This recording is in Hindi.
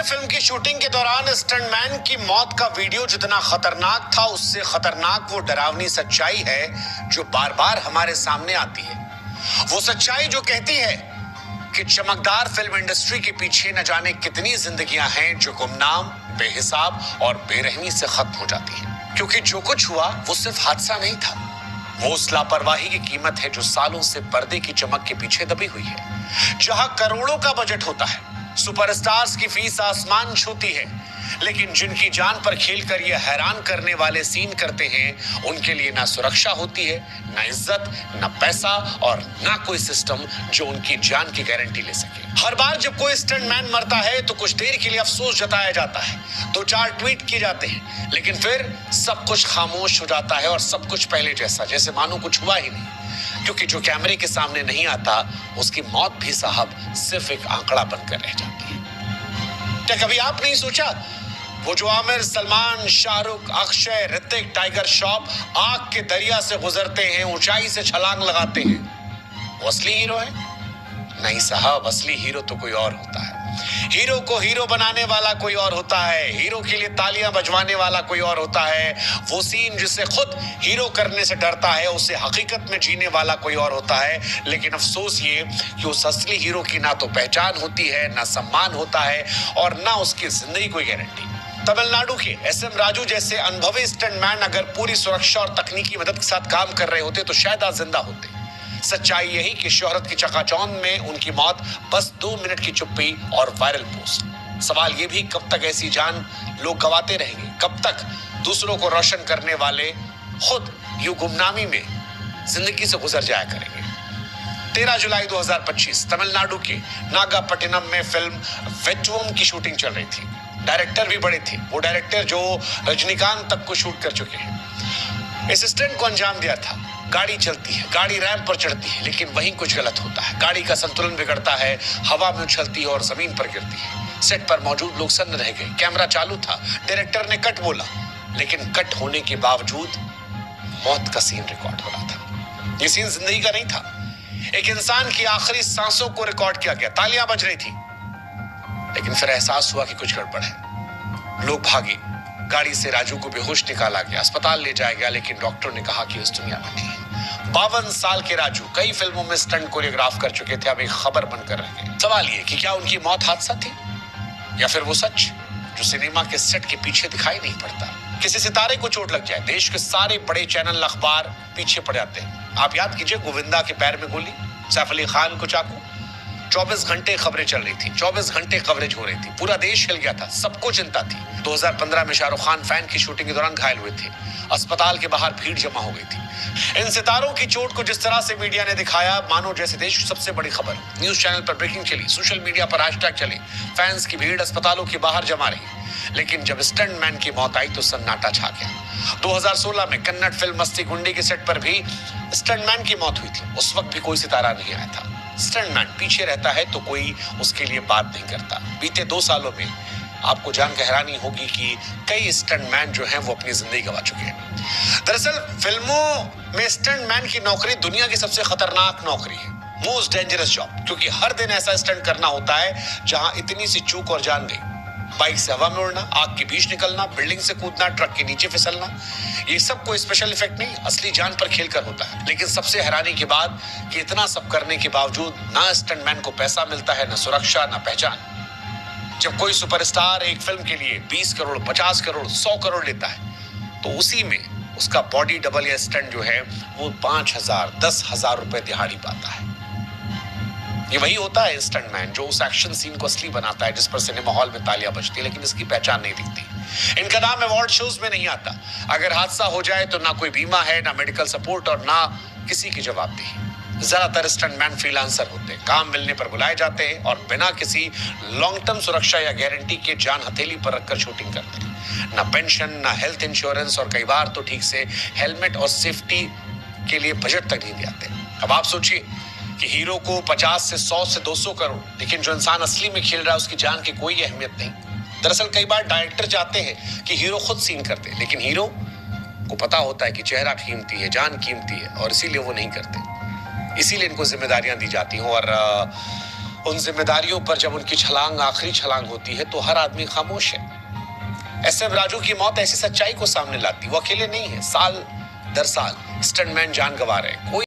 फिल्म की शूटिंग के दौरान स्टंटमैन की मौत का वीडियो जितना खतरनाक था, उससे खतरनाक वो डरावनी सच्चाई है जो बार बार हमारे सामने आती है। वो सच्चाई जो कहती है कि चमकदार फिल्म इंडस्ट्री के पीछे न जाने कितनी जिंदगियां हैं जो गुमनाम, बेहिसाब और बेरहमी से खत्म हो जाती हैं। क्योंकि जो कुछ हुआ वो सिर्फ हादसा नहीं था, वो उस लापरवाही की कीमत है जो सालों से पर्दे की चमक के पीछे दबी हुई है। जहां करोड़ों का बजट होता है, सुपरस्टार्स की फीस आसमान छूती है, लेकिन जिनकी जान पर खेलकर ये हैरान करने वाले सीन करते हैं, उनके लिए ना सुरक्षा होती है, ना इज्जत, ना पैसा और ना कोई सिस्टम जो उनकी जान की गारंटी ले सके। हर बार जब कोई स्टंटमैन मरता है तो कुछ देर के लिए अफसोस जताया जाता है, 2-4 ट्वीट किए जाते हैं, लेकिन फिर सब कुछ खामोश हो जाता है और सब कुछ पहले जैसा, जैसे मानो कुछ हुआ ही नहीं। क्योंकि जो कैमरे के सामने नहीं आता, उसकी मौत भी साहब सिर्फ एक आंकड़ा बनकर रह जाती है। क्या कभी आप नहीं सोचा, वो जो आमिर, सलमान, शाहरुख, अक्षय, ऋतिक, टाइगर श्रॉफ आग के दरिया से गुजरते हैं, ऊंचाई से छलांग लगाते हैं, वो असली हीरो है? नहीं साहब, असली हीरो तो कोई और होता है। हीरो को हीरो बनाने वाला कोई और होता है, हीरो के लिए तालियां बजवाने वाला कोई और होता है, वो सीन जिसे खुद हीरो करने से डरता है, उसे हकीकत में जीने वाला कोई और होता है। लेकिन अफसोस ये कि उस असली हीरो की ना तो पहचान होती है, ना सम्मान होता है और ना उसकी जिंदगी कोई गारंटी। तमिलनाडु के एसएम राजू जैसे अनुभवी स्टंटमैन अगर पूरी सुरक्षा और तकनीकी मदद के साथ काम कर रहे होते तो शायद आज जिंदा होते। सच्चाई यही कि शोहरत की चकाचौंध में उनकी मौत बस 2 मिनट की चुप्पी और वायरल पोस्ट। सवाल ये भी, कब तक ऐसी जान लोग गवाते रहेंगे? कब तक दूसरों को रोशन करने वाले खुद यूं गुमनामी में जिंदगी से गुजर जाया करेंगे? 13 जुलाई 2025 तमिलनाडु के नागापट्टिनम में फिल्म वेट्टुम की शूटिंग चल रही थी। डायरेक्टर भी बड़े थे, वो डायरेक्टर जो रजनीकांत तक को शूट कर चुके हैं। इस स्टंट को अंजाम दिया था। गाड़ी चलती है, गाड़ी रैंप पर चढ़ती है, लेकिन वहीं कुछ गलत होता है। गाड़ी का संतुलन बिगड़ता है, हवा में उछलती है और जमीन पर गिरती है। सेट पर मौजूद लोग सन्न रह गए। कैमरा चालू था, डायरेक्टर ने कट बोला, लेकिन कट होने के बावजूद मौत का सीन रिकॉर्ड हो रहा था। ये सीन जिंदगी का नहीं था, एक इंसान की आखिरी सांसों को रिकॉर्ड किया गया। तालियां बज रही थी, लेकिन फिर एहसास हुआ कि कुछ गड़बड़ है। लोग भागे, गाड़ी से राजू को बेहोश निकाला गया, अस्पताल ले जाया गया, लेकिन डॉक्टर ने कहा कि इस दुनिया में नहीं है। 52 साल के राजू कई फिल्मों में स्टंट कोरियोग्राफ कर चुके थे, अब एक खबर बनकर रह गए। सवाल ये कि क्या उनकी मौत हादसा थी या फिर वो सच जो सिनेमा के सेट के पीछे दिखाई नहीं पड़ता? किसी सितारे को चोट लग जाए, देश के सारे बड़े चैनल, अखबार पीछे पड़ जाते हैं। आप याद कीजिए, गोविंदा के पैर में गोली, सैफ अली खान को चाकू, 24 घंटे खबरें चल रही थी, 24 घंटे कवरेज हो रही थी, पूरा देश हिल गया था, सबको चिंता थी। 2015 में शाहरुख खान फैन की शूटिंग के दौरान घायल हुए थे, अस्पताल के बाहर भीड़ जमा हो गई थी। इन सितारों की चोट को जिस तरह से मीडिया ने दिखाया, मानो जैसे देश की सबसे बड़ी खबर। न्यूज चैनल पर ब्रेकिंग चली, सोशल मीडिया पर हैशटैग चले, फैंस की भीड़ अस्पतालों के बाहर जमा रही। लेकिन जब स्टंटमैन की मौत आई तो सन्नाटा छा गया। 2016 में कन्नड़ फिल्म मस्ती गुंडी के सेट पर भी स्टंटमैन की मौत हुई थी। उस वक्त भी कोई सितारा नहीं आया था। स्टंटमैन पीछे रहता है तो कोई उसके लिए बात नहीं करता। बीते 2 सालों में आपको जानकर हैरानी होगी कि कई स्टंटमैन जो हैं वो अपनी जिंदगी गंवा चुके हैं। दरअसल फिल्मों में स्टंटमैन की नौकरी दुनिया की सबसे खतरनाक नौकरी है, मोस्ट डेंजरस जॉब, क्योंकि हर दिन ऐसा स्टंट करना होता है जहां इतनी सी चूक और जान गई। बाइक से हवा में उड़ना, आग के बीच निकलना, बिल्डिंग से कूदना, ट्रक के नीचे फिसलना, ये सब कोई स्पेशल इफेक्ट नहीं, असली जान पर खेलकर होता है। लेकिन सबसे हैरानी की बात कि इतना सब करने के बावजूद ना स्टंटमैन को पैसा मिलता है, ना सुरक्षा, ना पहचान। जब कोई सुपरस्टार एक फिल्म के लिए 20 करोड़, 50 करोड़, 100 करोड़ लेता है, तो उसी में उसका बॉडी डबल या स्टंट जो है वो 5,000, 10,000 रुपए दिहाड़ी पाता है। ये वही होता है स्टंटमैन जो उस एक्शन सीन को असली बनाता है, जिस पर सिनेमा हॉल में तालियां बजती है, लेकिन इसकी पहचान नहीं दिखती। इनका नाम अवार्ड शोज में नहीं आता। अगर हादसा हो जाए तो ना कोई बीमा है, ना मेडिकल सपोर्ट और ना किसी की जवाबदेही। ज्यादातर स्टंटमैन फ्रीलांसर होते हैं, काम मिलने पर बुलाए जाते हैं और बिना किसी लॉन्ग टर्म सुरक्षा या गारंटी के जान हथेली पर रखकर शूटिंग करते हैं। ना पेंशन, ना हेल्थ इंश्योरेंस और कई बार तो ठीक से हेलमेट और सेफ्टी के लिए बजट तक नहीं दिलाते। अब आप सोचिए कि हीरो को 50 से 100 से 200 करोड़, लेकिन जो इंसान असली में खेल रहा है उसकी जान की कोई अहमियत नहीं। दरअसल कई बार डायरेक्टर चाहते हैं कि हीरो खुद सीन करते, लेकिन हीरो को पता होता है कि चेहरा कीमती है, जान कीमती है और इसीलिए वो नहीं करते। इसीलिए इनको जिम्मेदारियां दी जाती हैं और उन जिम्मेदारियों पर जब उनकी छलांग आखिरी छलांग होती है तो हर आदमी खामोश है। एसएम राजू की मौत ऐसी सच्चाई को सामने लाती, वो अकेले नहीं है, साल दर साल स्टंटमैन जान गंवा रहे हैं। कोई